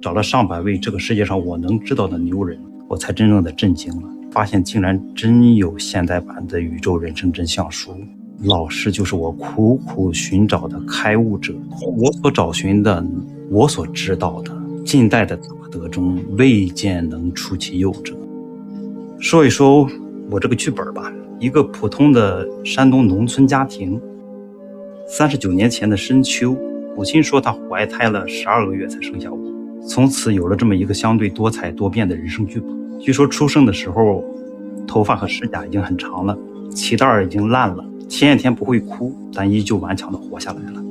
找了上百位这个世界上我能知道的牛人，我才真正的震惊了，发现竟然真有现代版的宇宙人生真相书。老师就是我苦苦寻找的开悟者，我所找寻的，我所知道的，近代的大德中未见能出其右者。说一说我这个剧本吧，一个普通的山东农村家庭，39年前的深秋，母亲说她怀胎了12个月才生下我，从此有了这么一个相对多彩多变的人生剧本。据说出生的时候头发和指甲已经很长了，脐带已经烂了，前几天不会哭，但依旧顽强地活下来了。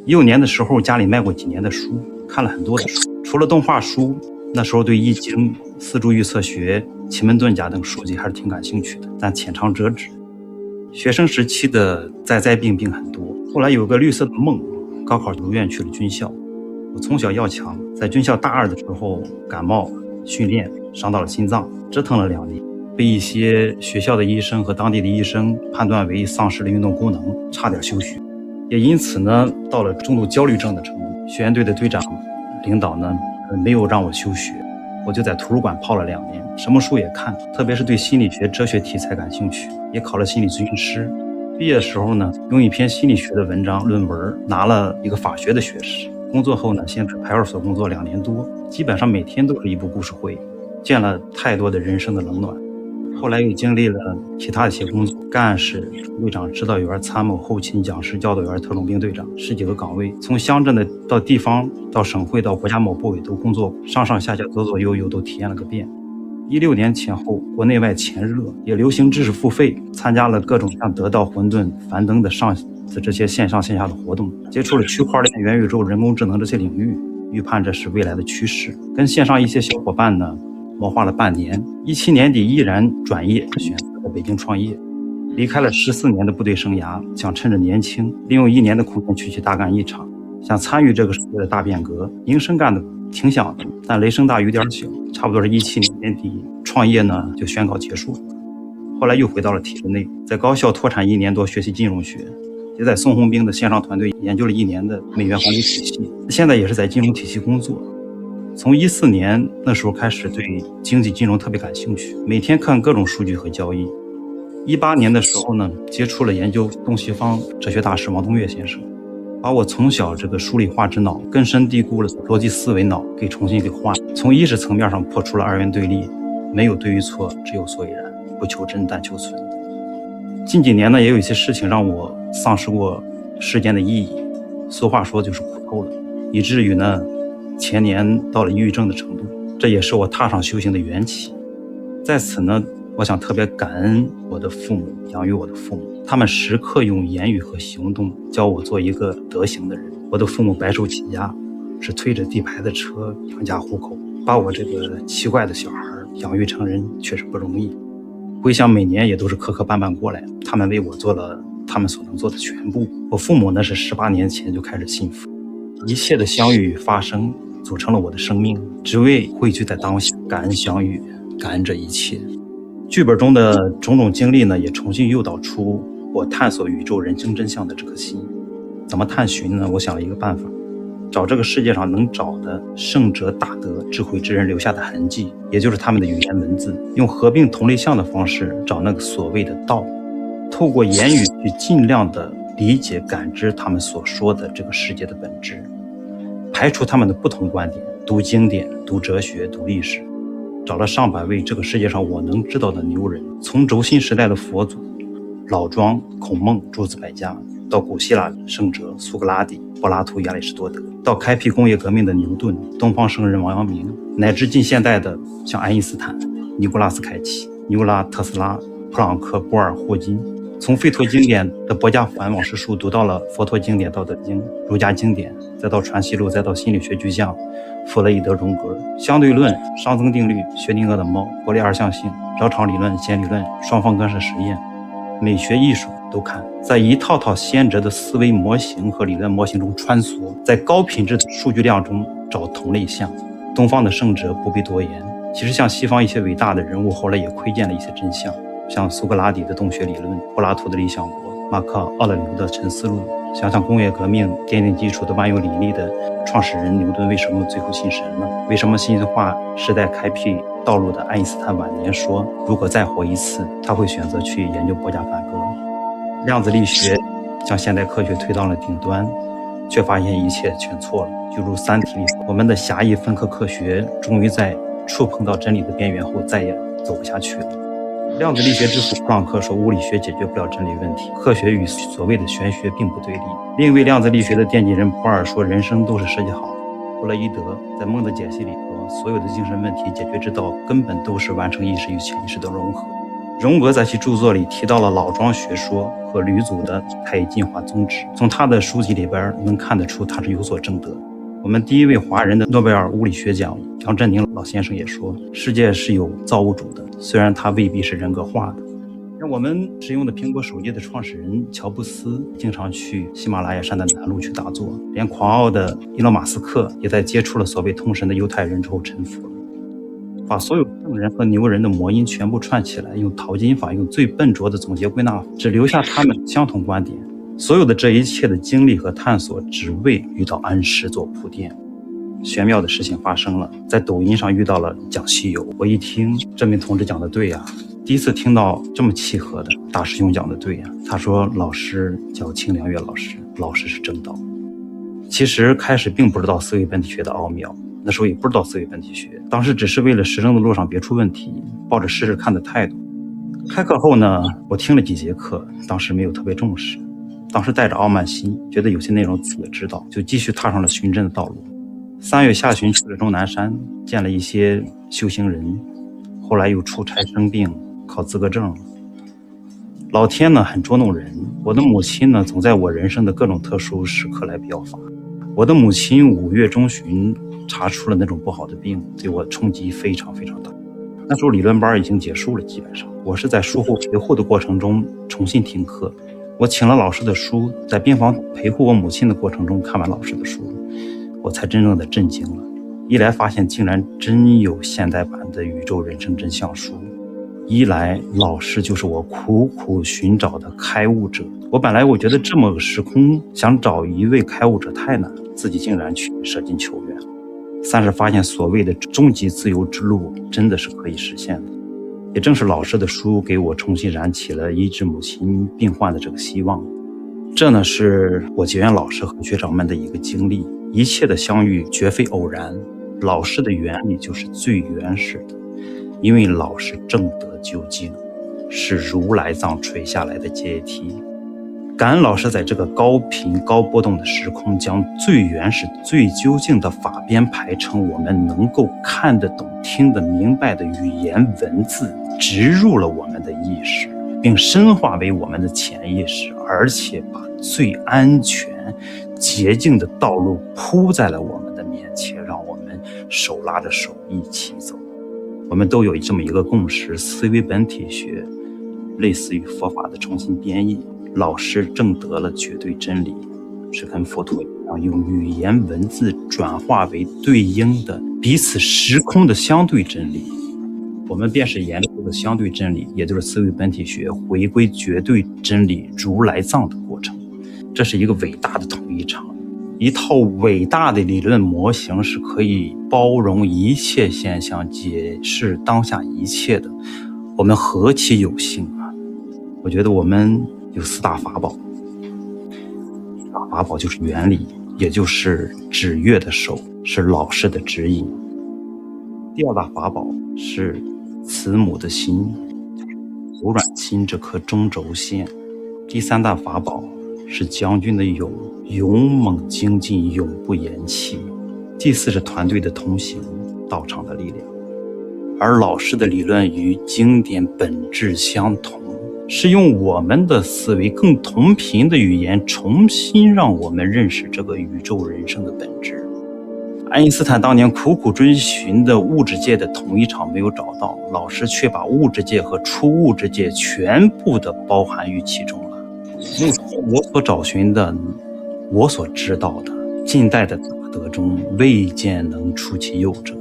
幼年的时候家里卖过几年的书，看了很多的书，除了动画书，那时候对易经、四柱预测学、奇门遁甲等书籍还是挺感兴趣的，但浅尝辄止。学生时期的灾病很多，后来有个绿色的梦，高考入院去了军校。我从小要强，在军校大2的时候感冒训练伤到了心脏，折腾了2年，被一些学校的医生和当地的医生判断为丧失了运动功能，差点休学。也因此呢，到了重度焦虑症的程度，学员队的队长领导呢没有让我休学，我就在图书馆泡了2年，什么书也看，特别是对心理学、哲学题材感兴趣，也考了心理咨询师。毕业的时候呢，用一篇心理学的文章论文拿了一个法学的学士。工作后呢，先在派出所工作2年多，基本上每天都是一部故事会，见了太多的人生的冷暖。后来又经历了其他的一些工作，干事、队长、指导员、参谋、后勤、讲师、教导员、特种兵队长，10几个岗位，从乡镇的到地方到省会到国家某部委都工作过，上上下下左左右右都体验了个遍。16年前后，国内外前热，也流行知识付费，参加了各种像得道、混沌、樊登的上的这些线上线下的活动，接触了区块链、元宇宙、人工智能这些领域，预判这是未来的趋势。跟线上一些小伙伴呢谋划了半年，17年底毅然转业，选择在北京创业。离开了14年的部队生涯，想趁着年轻，利用1年的空间去大干一场，想参与这个世界的大变革。营生干的挺响的，但雷声大雨点小，差不多是17年年底创业呢就宣告结束。后来又回到了体制内，在高校脱产1年多学习金融学，也在宋鸿兵的线上团队研究了1年的美元黄金体系，现在也是在金融体系工作。从14年那时候开始对经济金融特别感兴趣，每天看各种数据和交易。18年的时候呢，接触了研究东西方哲学大师王东岳先生，把我从小这个数理化之脑根深蒂固了逻辑思维脑给重新给换，从意识层面上破除了二元对立，没有对与错，只有所以然，不求真但求存。近几年呢，也有一些事情让我丧失过世间的意义，俗话说就是苦透了，以至于呢前年到了抑郁症的程度，这也是我踏上修行的缘起。在此呢，我想特别感恩我的父母，养育我的父母，他们时刻用言语和行动教我做一个德行的人。我的父母白手起家，是推着地牌的车养家糊口，把我这个奇怪的小孩养育成人确实不容易。回想每年也都是磕磕绊绊过来，他们为我做了他们所能做的全部。我父母呢是18年前就开始信佛，一切的相遇与发生组成了我的生命，只为汇聚在当下，感恩相遇，感恩这一切。剧本中的种种经历呢，也重新诱导出我探索宇宙人生真相的这颗心。怎么探寻呢？我想了一个办法，找这个世界上能找的圣者大德智慧之人留下的痕迹，也就是他们的语言文字，用合并同类项的方式找那个所谓的道，透过言语去尽量的理解感知他们所说的这个世界的本质，排除他们的不同观点，读经典，读哲学，读历史，找了上百位这个世界上我能知道的牛人，从轴心时代的佛祖老庄、孔孟、诸子百家，到古希腊圣哲苏格拉底、柏拉图、亚里士多德，到开辟工业革命的牛顿、东方圣人王阳明，乃至近现代的像爱因斯坦、尼古拉斯凯奇、牛拉、特斯拉、普朗克、波尔、霍金。从吠陀经典的薄伽梵往事书读到了佛陀经典道德经、儒家经典，再到传习录，再到心理学巨匠弗洛伊德、荣格、相对论、熵增定律、薛定谔的猫、伯利二象性、绕场理论、弦理论、双方干涉实验，美学艺术都看，在一套套先哲的思维模型和理论模型中穿梭，在高品质的数据量中找同类项。东方的圣哲不必多言，其实像西方一些伟大的人物后来也窥见了一些真相，像苏格拉底的洞穴理论、柏拉图的理想国、马克·奥勒留的沉思录、想想工业革命奠定基础的万有引力的创始人牛顿为什么最后信神了？为什么新文化时代开辟道路的爱因斯坦晚年说，如果再活一次，他会选择去研究波加反革。量子力学将现代科学推到了顶端，却发现一切全错了。就如《三体》里，我们的狭义分科科学终于在触碰到真理的边缘后，再也走不下去了。量子力学之父普朗克说，物理学解决不了真理问题，科学与所谓的玄学并不对立。另一位量子力学的奠基人博尔说，人生都是设计好的。弗洛伊德在《梦的解析》里说，所有的精神问题解决之道根本都是完成意识与潜意识的融合。荣格在其著作里提到了老庄学说和吕祖的太乙进化宗旨，从他的书籍里边能看得出他是有所正德。我们第一位华人的诺贝尔物理学奖杨振宁老先生也说，世界是有造物主的，虽然他未必是人格化的。让我们使用的苹果手机的创始人乔布斯经常去喜马拉雅山的南麓去打坐，连狂傲的伊隆马斯克也在接触了所谓通神的犹太人之后臣服了。把所有圣人和牛人的魔音全部串起来，用淘金法，用最笨拙的总结归纳，只留下他们相同观点。所有的这一切的经历和探索，只为遇到安石做铺垫。玄妙的事情发生了，在抖音上遇到了讲西游，我一听这名同志讲的对呀，第一次听到这么契合的，大师兄讲的对呀。他说老师叫清凉月老师，老师是正道。其实开始并不知道思维本体学的奥妙，那时候也不知道思维本体学，当时只是为了实证的路上别出问题，抱着试试看的态度。开课后呢，我听了几节课，当时没有特别重视，当时带着傲慢心，觉得有些内容自己也知道，就继续踏上了寻真的道路。3月下旬去了终南山，见了一些修行人，后来又出差生病，考资格证。老天呢很捉弄人，我的母亲呢总在我人生的各种特殊时刻来表法。我的母亲5月中旬查出了那种不好的病，对我冲击非常非常大。那时候理论班已经结束了，基本上我是在术后陪护的过程中重新听课。我请了老师的书，在病房陪护我母亲的过程中看完老师的书，我才真正的震惊了。一来发现竟然真有现代版的宇宙人生真相书，一来老师就是我苦苦寻找的开悟者。我本来觉得这么个时空想找一位开悟者太难，自己竟然去舍近求远。3是发现所谓的终极自由之路真的是可以实现的。也正是老师的书给我重新燃起了医治母亲病患的这个希望。这呢是我结缘老师和学长们的一个经历，一切的相遇绝非偶然，老师的原理就是最原始的，因为老师正德究竟，是如来藏垂下来的阶梯。感恩老师在这个高频高波动的时空，将最原始最究竟的法编排成我们能够看得懂听得明白的语言文字，植入了我们的意识，并深化为我们的潜意识，而且把最安全洁净的道路铺在了我们的面前，让我们手拉着手一起走。我们都有这么一个共识，思维本体学类似于佛法的重新编译，老师证得了绝对真理，是跟佛陀一样，用语言文字转化为对应的彼此时空的相对真理。我们便是研究的相对真理，也就是思维本体学回归绝对真理如来藏的过程。这是一个伟大的统一场，一套伟大的理论模型，是可以包容一切现象，解释当下一切的。我们何其有幸啊！我觉得我们有4大法宝。4大法宝就是原理，也就是指月的手，是老师的指引。第2大法宝是慈母的心，柔软心这颗中轴线。第3大法宝是将军的勇，勇猛精进，永不言弃。第4是团队的同行，道场的力量。而老师的理论与经典本质相同，是用我们的思维更同频的语言，重新让我们认识这个宇宙人生的本质。爱因斯坦当年苦苦追寻的物质界的统一场没有找到，老师却把物质界和出物质界全部的包含于其中了。我所找寻的，我所知道的，近代的大德中未见能出其右者。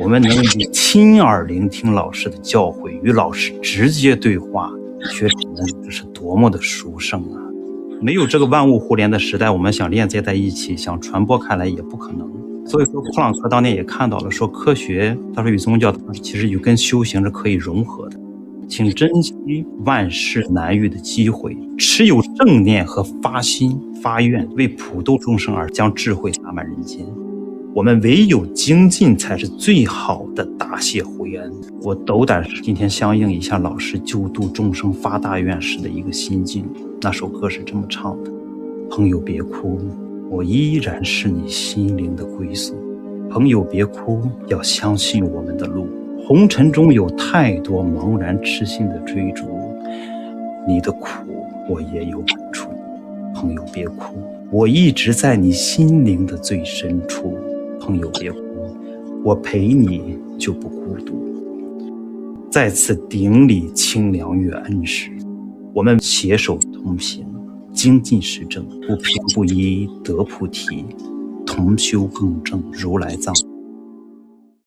我们能以亲耳聆听老师的教诲，与老师直接对话，学者们这是多么的殊胜啊！没有这个万物互联的时代，我们想链接在一起，想传播开来也不可能。所以说普朗克当年也看到了，说科学他说与宗教其实有跟修行是可以融合的，请珍惜万事难遇的机会，持有正念和发心发愿，为普度众生而将智慧洒满人间。我们唯有精进才是最好的答谢回恩。我斗胆今天相应一下老师救度众生发大愿时的一个心境。那首歌是这么唱的：朋友别哭，我依然是你心灵的归宿。朋友别哭，要相信我们的路。红尘中有太多茫然痴心的追逐，你的苦我也有感触。朋友别哭，我一直在你心灵的最深处。朋友别哭，我陪你就不孤独。再次顶礼清凉月恩师，我们携手同行，精进实证，不偏不倚得菩提，同修共正如来藏。